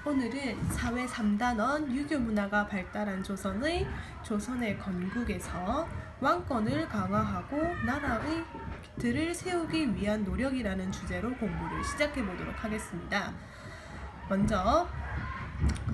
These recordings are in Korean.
오늘은 사회 3단원 유교 문화가 발달한 조선의 건국에서 왕권을 강화하고 나라의 기틀을 세우기 위한 노력이라는 주제로 공부를 시작해 보도록 하겠습니다. 먼저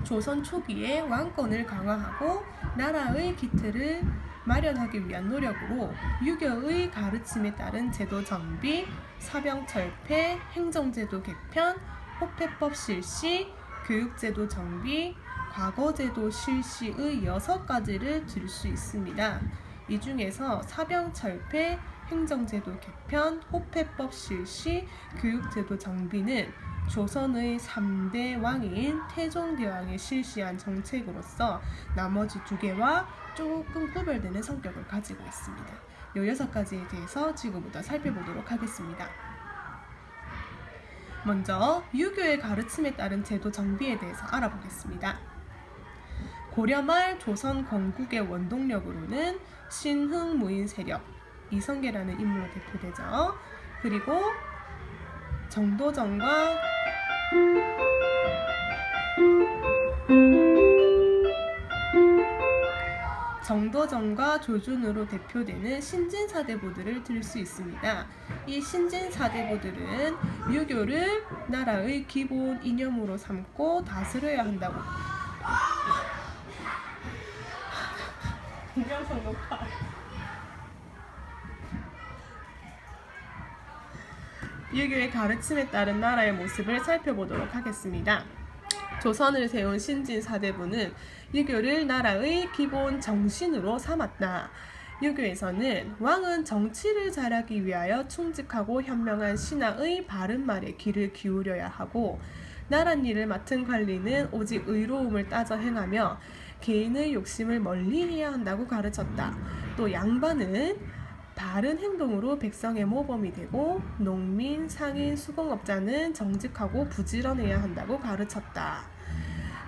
조선 초기에 왕권을 강화하고 나라의 기틀을 마련하기 위한 노력으로 유교의 가르침에 따른 제도 정비, 사병 철폐, 행정제도 개편, 호패법 실시, 교육제도 정비, 과거제도 실시의 6가지를 들 수 있습니다. 이 중에서 사병 철폐, 행정제도 개편, 호패법 실시, 교육제도 정비는 조선의 3대 왕인 태종대왕이 실시한 정책으로서 나머지 2개와 조금 구별되는 성격을 가지고 있습니다. 이 6가지에 대해서 지금부터 살펴보도록 하겠습니다. 먼저 유교의 가르침에 따른 제도 정비에 대해서 알아보겠습니다. 고려 말 조선 건국의 원동력으로는 신흥무인 세력 이성계라는 인물로 대표되죠. 그리고 정도전과 조준으로 대표되는 신진사대부들을 들 수 있습니다. 이 신진사대부들은 유교를 나라의 기본 이념으로 삼고 다스려야 한다고 동영상 녹화 유교의 가르침에 따른 나라의 모습을 살펴보도록 하겠습니다. 조선을 세운 신진사대부는 유교를 나라의 기본 정신으로 삼았다. 유교에서는 왕은 정치를 잘하기 위하여 충직하고 현명한 신하의 바른 말에 귀를 기울여야 하고 나랏일을 맡은 관리는 오직 의로움을 따져 행하며 개인의 욕심을 멀리해야 한다고 가르쳤다. 또 양반은 바른 행동으로 백성의 모범이 되고 농민, 상인, 수공업자는 정직하고 부지런해야 한다고 가르쳤다.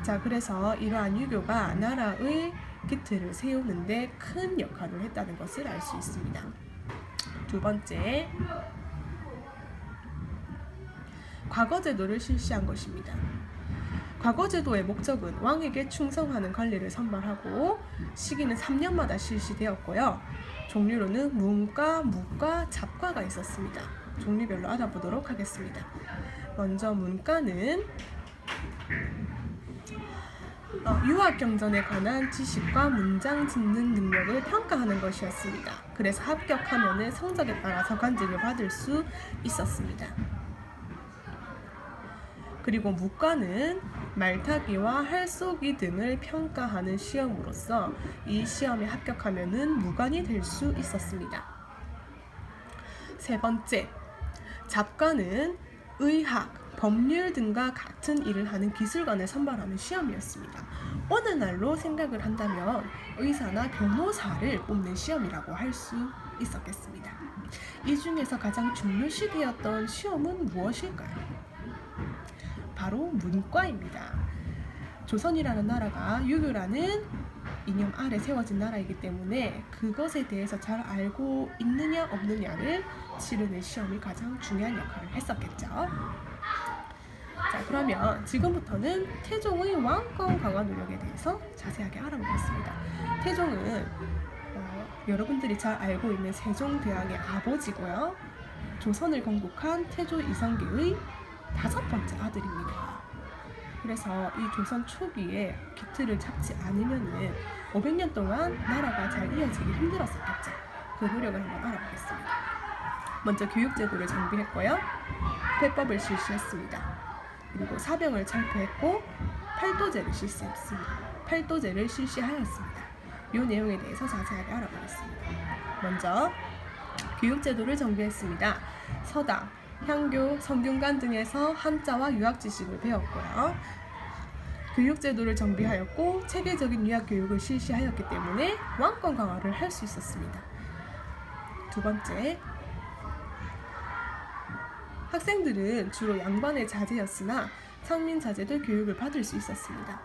자, 그래서 이러한 유교가 나라의 기틀을 세우는데 큰 역할을 했다는 것을 알 수 있습니다. 두 번째, 과거제도를 실시한 것입니다. 과거제도의 목적은 왕에게 충성하는 관리를 선발하고 시기는 3년마다 실시되었고요. 종류로는 문과, 무과, 잡과가 있었습니다. 종류별로 알아보도록 하겠습니다. 먼저 문과는 유학경전에 관한 지식과 문장 짓는 능력을 평가하는 것이었습니다. 그래서 합격하면 성적에 따라서 관직을 받을 수 있었습니다. 그리고 무과는 말타기와 활쏘기 등을 평가하는 시험으로서 이 시험에 합격하면 무관이 될 수 있었습니다. 세 번째, 잡과는 의학, 법률 등과 같은 일을 하는 기술관을 선발하는 시험이었습니다. 오늘날로 생각을 한다면 의사나 변호사를 뽑는 시험이라고 할 수 있었겠습니다. 이 중에서 가장 중요시되었던 시험은 무엇일까요? 바로 문과입니다. 조선이라는 나라가 유교라는 이념 아래 세워진 나라이기 때문에 그것에 대해서 잘 알고 있느냐 없느냐를 치르는 시험이 가장 중요한 역할을 했었겠죠. 자, 그러면 지금부터는 태종의 왕권 강화 노력에 대해서 자세하게 알아보겠습니다. 태종은 여러분들이 잘 알고 있는 세종대왕의 아버지고요. 조선을 건국한 태조 이성계의 5번째 아들입니다. 그래서 이 조선 초기에 기틀을 잡지 않으면 500년 동안 나라가 잘 이어지기 힘들었었겠죠. 그 노력을 한번 알아보겠습니다. 먼저 교육제도를 정비했고요. 회법을 실시했습니다. 그리고 사병을 철폐했고 팔도제를 실시하였습니다. 이 내용에 대해서 자세하게 알아보겠습니다. 먼저 교육제도를 정비했습니다. 서당, 향교, 성균관 등에서 한자와 유학 지식을 배웠고요. 교육제도를 정비하였고 체계적인 유학 교육을 실시하였기 때문에 왕권 강화를 할 수 있었습니다. 두 번째, 학생들은 주로 양반의 자제였으나 상민 자제도 교육을 받을 수 있었습니다.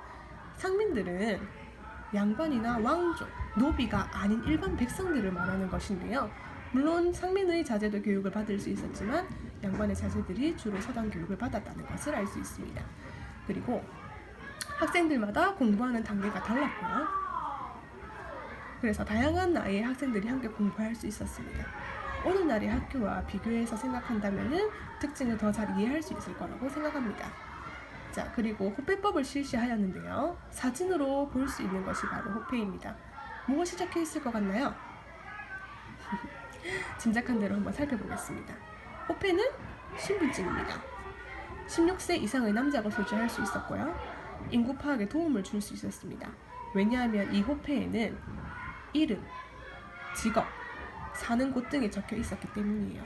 상민들은 양반이나 왕족, 노비가 아닌 일반 백성들을 말하는 것인데요. 물론 상민의 자제도 교육을 받을 수 있었지만 양반의 자제들이 주로 서당 교육을 받았다는 것을 알 수 있습니다. 그리고 학생들마다 공부하는 단계가 달랐고요. 그래서 다양한 나이의 학생들이 함께 공부할 수 있었습니다. 오늘날의 학교와 비교해서 생각한다면 특징을 더 잘 이해할 수 있을 거라고 생각합니다. 자, 그리고 호패법을 실시하였는데요. 사진으로 볼 수 있는 것이 바로 호패입니다. 무엇이 적혀 있을 것 같나요? 짐작한 대로 한번 살펴보겠습니다. 호패는 신분증입니다. 16세 이상의 남자가 소지할 수 있었고요. 인구 파악에 도움을 줄 수 있었습니다. 왜냐하면 이 호패에는 이름, 직업, 사는 곳 등이 적혀 있었기 때문이에요.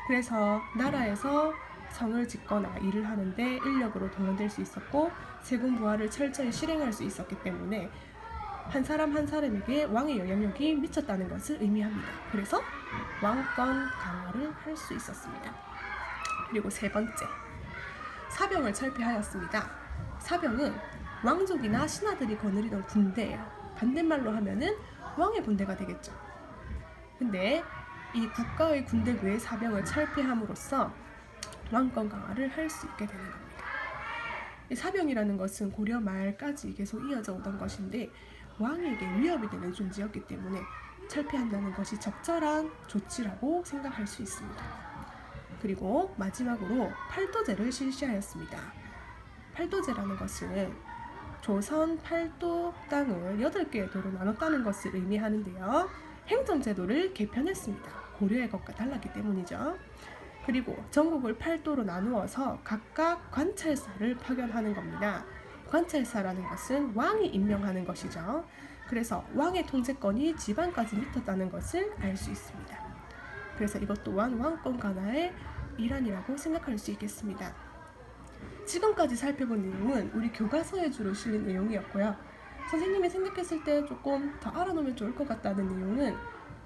그래서 나라에서 성을 짓거나 일을 하는데 인력으로 동원될 수 있었고 세금 부과를 철저히 실행할 수 있었기 때문에 한 사람 한 사람에게 왕의 영향력이 미쳤다는 것을 의미합니다. 그래서 왕권 강화를 할 수 있었습니다. 그리고 세 번째, 사병을 철폐하였습니다. 사병은 왕족이나 신하들이 거느리던 군대예요. 반대말로 하면은 왕의 군대가 되겠죠. 근데 이 국가의 군대 외의 사병을 철폐함으로써 왕권 강화를 할 수 있게 되는 겁니다. 이 사병이라는 것은 고려 말까지 계속 이어져 오던 것인데 왕에게 위협이 되는 존재였기 때문에 철폐한다는 것이 적절한 조치라고 생각할 수 있습니다. 그리고 마지막으로 팔도제를 실시하였습니다. 팔도제라는 것은 조선 팔도 땅을 8개의 도로 나눴다는 것을 의미하는데요. 행정제도를 개편했습니다. 고려의 것과 달랐기 때문이죠. 그리고 전국을 8도로 나누어서 각각 관찰사를 파견하는 겁니다. 관찰사라는 것은 왕이 임명하는 것이죠. 그래서 왕의 통제권이 지방까지 미쳤다는 것을 알 수 있습니다. 그래서 이것 또한 왕권 강화의 일환이라고 생각할 수 있겠습니다. 지금까지 살펴본 내용은 우리 교과서에 주로 실린 내용이었고요. 선생님이 생각했을 때 조금 더 알아놓으면 좋을 것 같다는 내용은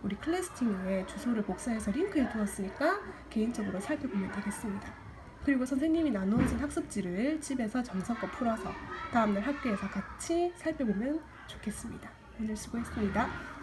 우리 클래스팅에 주소를 복사해서 링크해 두었으니까 개인적으로 살펴보면 되겠습니다. 그리고 선생님이 나누어진 학습지를 집에서 정성껏 풀어서 다음날 학교에서 같이 살펴보면 좋겠습니다. 오늘 수고했습니다.